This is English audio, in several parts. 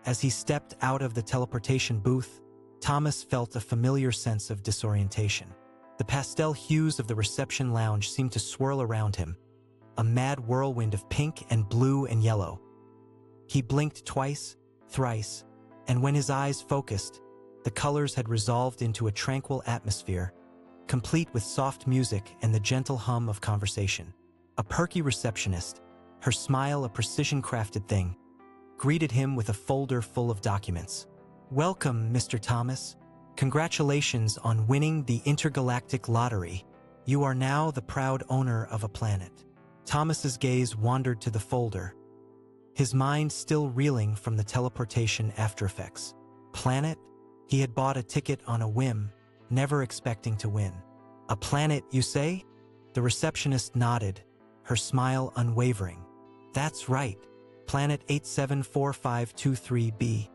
As he stepped out of the teleportation booth, Thomas felt a familiar sense of disorientation. The pastel hues of the reception lounge seemed to swirl around him, a mad whirlwind of pink and blue and yellow. He blinked twice, thrice, and when his eyes focused, the colors had resolved into a tranquil atmosphere, complete with soft music and the gentle hum of conversation. A perky receptionist, her smile a precision-crafted thing, greeted him with a folder full of documents. "Welcome, Mr. Thomas. Congratulations on winning the intergalactic lottery. You are now the proud owner of a planet." Thomas's gaze wandered to the folder, his mind still reeling from the teleportation aftereffects. Planet? He had bought a ticket on a whim, never expecting to win. "A planet, you say?" The receptionist nodded, her smile unwavering. "That's right. Planet 874523b.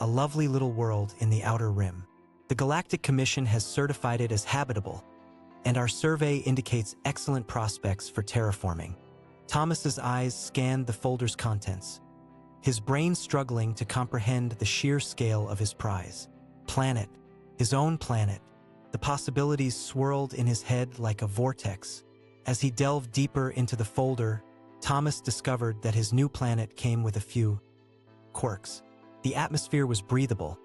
A lovely little world in the Outer Rim. The Galactic Commission has certified it as habitable, and our survey indicates excellent prospects for terraforming." Thomas's eyes scanned the folder's contents, his brain struggling to comprehend the sheer scale of his prize. Planet, his own planet. The possibilities swirled in his head like a vortex. As he delved deeper into the folder, Thomas discovered that his new planet came with a few quirks. The atmosphere was breathable,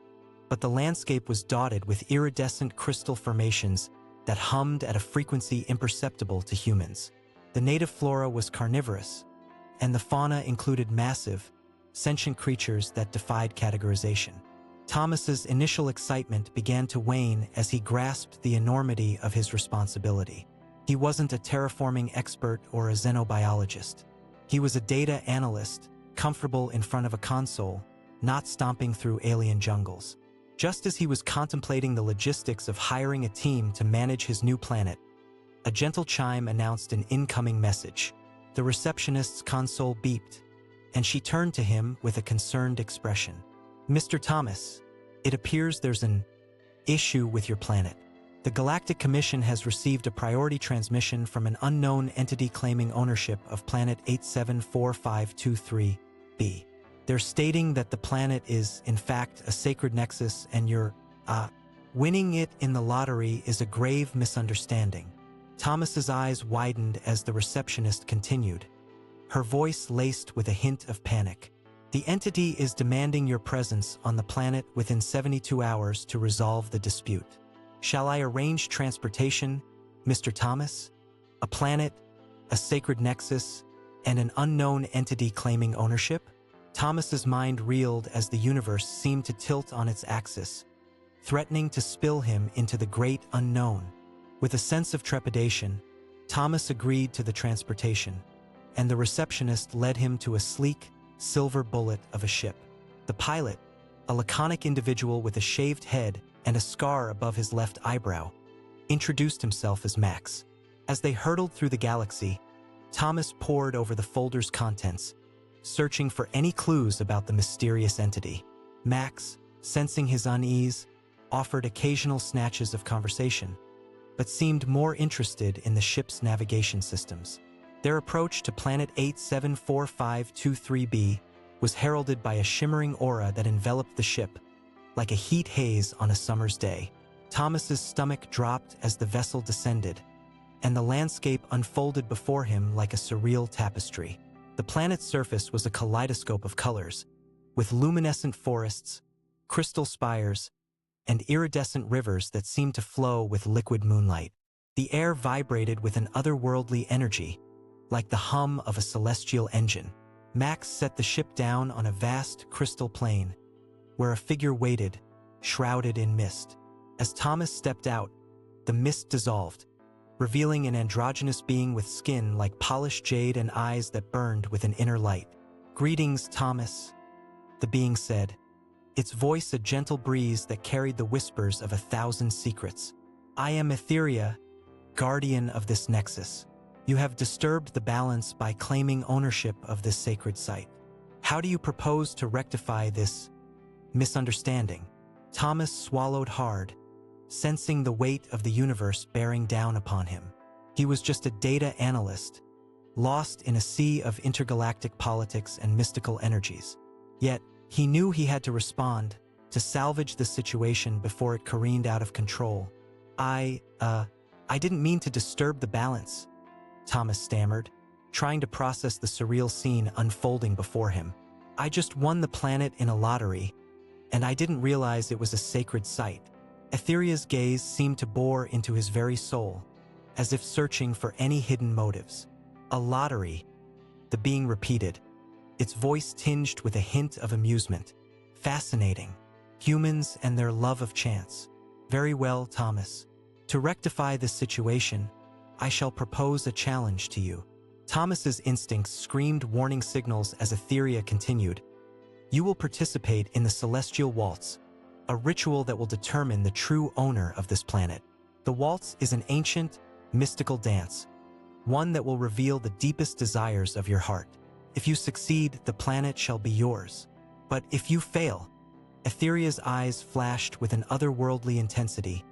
but the landscape was dotted with iridescent crystal formations that hummed at a frequency imperceptible to humans. The native flora was carnivorous, and the fauna included massive, sentient creatures that defied categorization. Thomas's initial excitement began to wane as he grasped the enormity of his responsibility. He wasn't a terraforming expert or a xenobiologist. He was a data analyst, comfortable in front of a console, not stomping through alien jungles. Just as he was contemplating the logistics of hiring a team to manage his new planet, a gentle chime announced an incoming message. The receptionist's console beeped, and she turned to him with a concerned expression. "Mr. Thomas, it appears there's an issue with your planet. The Galactic Commission has received a priority transmission from an unknown entity claiming ownership of Planet 874523b. They're stating that the planet is, in fact, a sacred nexus and winning it in the lottery is a grave misunderstanding." Thomas's eyes widened as the receptionist continued, her voice laced with a hint of panic. "The entity is demanding your presence on the planet within 72 hours to resolve the dispute. Shall I arrange transportation, Mr. Thomas? A planet, a sacred nexus, and an unknown entity claiming ownership?" Thomas's mind reeled as the universe seemed to tilt on its axis, threatening to spill him into the great unknown. With a sense of trepidation, Thomas agreed to the transportation, and the receptionist led him to a sleek, silver bullet of a ship. The pilot, a laconic individual with a shaved head and a scar above his left eyebrow, introduced himself as Max. As they hurtled through the galaxy, Thomas pored over the folder's contents, searching for any clues about the mysterious entity. Max, sensing his unease, offered occasional snatches of conversation, but seemed more interested in the ship's navigation systems. Their approach to Planet 874523b was heralded by a shimmering aura that enveloped the ship, like a heat haze on a summer's day. Thomas's stomach dropped as the vessel descended, and the landscape unfolded before him like a surreal tapestry. The planet's surface was a kaleidoscope of colors, with luminescent forests, crystal spires, and iridescent rivers that seemed to flow with liquid moonlight. The air vibrated with an otherworldly energy, like the hum of a celestial engine. Max set the ship down on a vast crystal plain, where a figure waited, shrouded in mist. As Thomas stepped out, the mist dissolved, revealing an androgynous being with skin like polished jade and eyes that burned with an inner light. "Greetings, Thomas," the being said, its voice a gentle breeze that carried the whispers of 1,000 secrets. "I am Etheria, guardian of this nexus. You have disturbed the balance by claiming ownership of this sacred site. How do you propose to rectify this misunderstanding?" Thomas swallowed hard, sensing the weight of the universe bearing down upon him. He was just a data analyst, lost in a sea of intergalactic politics and mystical energies. Yet, He knew he had to respond, to salvage the situation before it careened out of control. I didn't mean to disturb the balance," Thomas stammered, trying to process the surreal scene unfolding before him. "I just won the planet in a lottery, and I didn't realize it was a sacred site." Etheria's gaze seemed to bore into his very soul, as if searching for any hidden motives. "A lottery," the being repeated, its voice tinged with a hint of amusement. "Fascinating. Humans and their love of chance. Very well, Thomas. To rectify this situation, I shall propose a challenge to you." Thomas's instincts screamed warning signals as Etheria continued. "You will participate in the Celestial Waltz, a ritual that will determine the true owner of this planet. The waltz is an ancient, mystical dance, one that will reveal the deepest desires of your heart. If you succeed, the planet shall be yours. But if you fail..." Etheria's eyes flashed with an otherworldly intensity,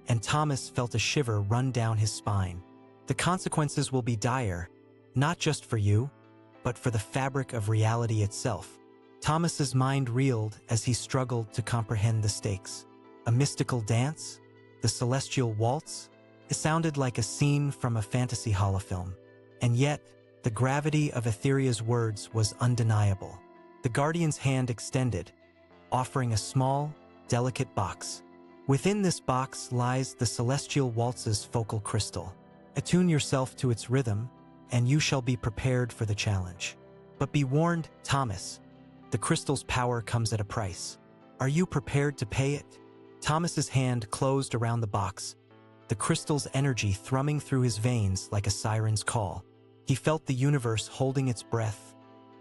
and Thomas felt a shiver run down his spine. "The consequences will be dire, not just for you, but for the fabric of reality itself." Thomas's mind reeled as he struggled to comprehend the stakes. A mystical dance? The Celestial Waltz? It sounded like a scene from a fantasy holofilm. And yet, the gravity of Etheria's words was undeniable. The Guardian's hand extended, offering a small, delicate box. Within this box lies the Celestial Waltz's focal crystal. Attune yourself to its rhythm, and you shall be prepared for the challenge. But be warned, Thomas, the crystal's power comes at a price. Are you prepared to pay it? Thomas's hand closed around the box, the crystal's energy thrumming through his veins like a siren's call. He felt the universe holding its breath,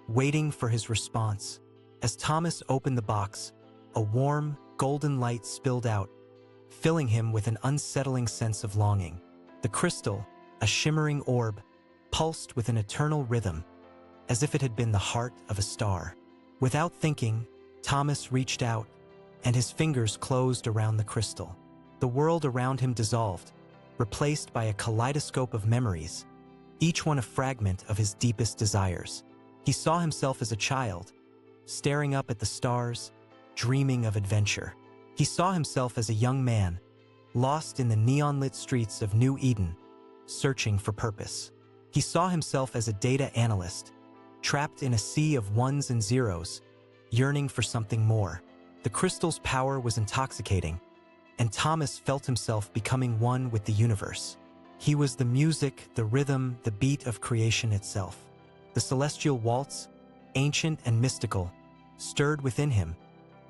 waiting for his response. As Thomas opened the box, a warm, golden light spilled out, filling him with an unsettling sense of longing. The crystal, a shimmering orb, pulsed with an eternal rhythm, as if it had been the heart of a star. Without thinking, Thomas reached out, and his fingers closed around the crystal. The world around him dissolved, replaced by a kaleidoscope of memories, each one a fragment of his deepest desires. He saw himself as a child, staring up at the stars, dreaming of adventure. He saw himself as a young man, lost in the neon-lit streets of New Eden, searching for purpose. He saw himself as a data analyst, trapped in a sea of ones and zeros, yearning for something more. The crystal's power was intoxicating, and Thomas felt himself becoming one with the universe. He was the music, the rhythm, the beat of creation itself. The Celestial Waltz, ancient and mystical, stirred within him,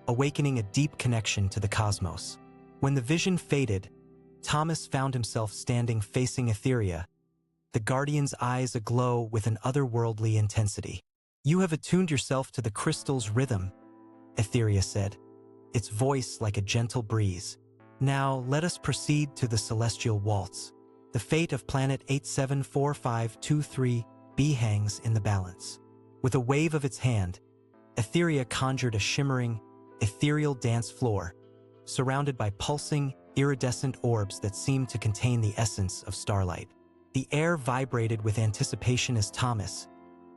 awakening a deep connection to the cosmos. When the vision faded, Thomas found himself standing facing Etheria, the Guardian's eyes aglow with an otherworldly intensity. "You have attuned yourself to the crystal's rhythm," Etheria said, its voice like a gentle breeze. "Now let us proceed to the Celestial Waltz. The fate of planet 874523b hangs in the balance." With a wave of its hand, Etheria conjured a shimmering, ethereal dance floor, surrounded by pulsing, iridescent orbs that seemed to contain the essence of starlight. The air vibrated with anticipation as Thomas,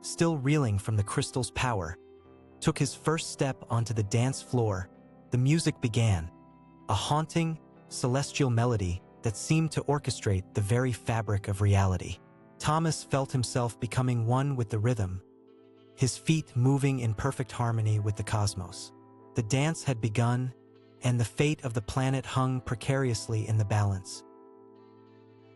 still reeling from the crystal's power, took his first step onto the dance floor. The music began, a haunting, celestial melody that seemed to orchestrate the very fabric of reality. Thomas felt himself becoming one with the rhythm, his feet moving in perfect harmony with the cosmos. The dance had begun, and the fate of the planet hung precariously in the balance.